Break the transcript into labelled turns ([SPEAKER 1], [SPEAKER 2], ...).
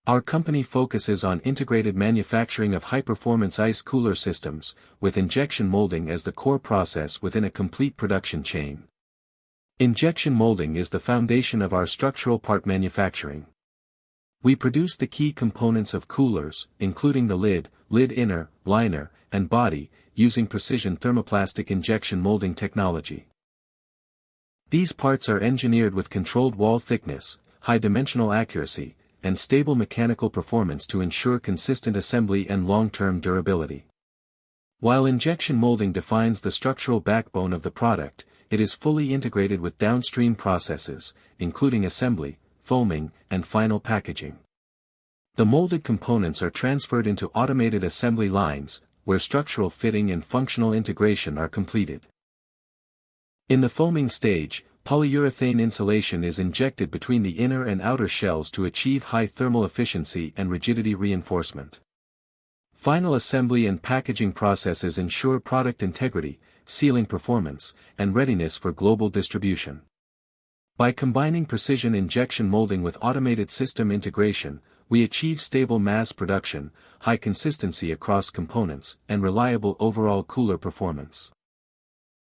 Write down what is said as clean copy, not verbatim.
[SPEAKER 1] Our company focuses on integrated manufacturing of high-performance ice cooler systems, with injection molding as the core process within a complete production chain. Injection molding is the foundation of our structural part manufacturing. We produce the key components of coolers, including the lid inner, liner, and body, using precision thermoplastic injection molding technology. These parts are engineered with controlled wall thickness, high dimensional accuracy, and stable mechanical performance to ensure consistent assembly and long-term durability. While injection molding defines the structural backbone of the product, it is fully integrated with downstream processes, including assembly, foaming, and final packaging. The molded components are transferred into automated assembly lines, where structural fitting and functional integration are completed. In the foaming stage, polyurethane insulation is injected between the inner and outer shells to achieve high thermal efficiency and rigidity reinforcement. Final assembly and packaging processes ensure product integrity, sealing performance, and readiness for global distribution. By combining precision injection molding with automated system integration, we achieve stable mass production, high consistency across components, and reliable overall cooler performance.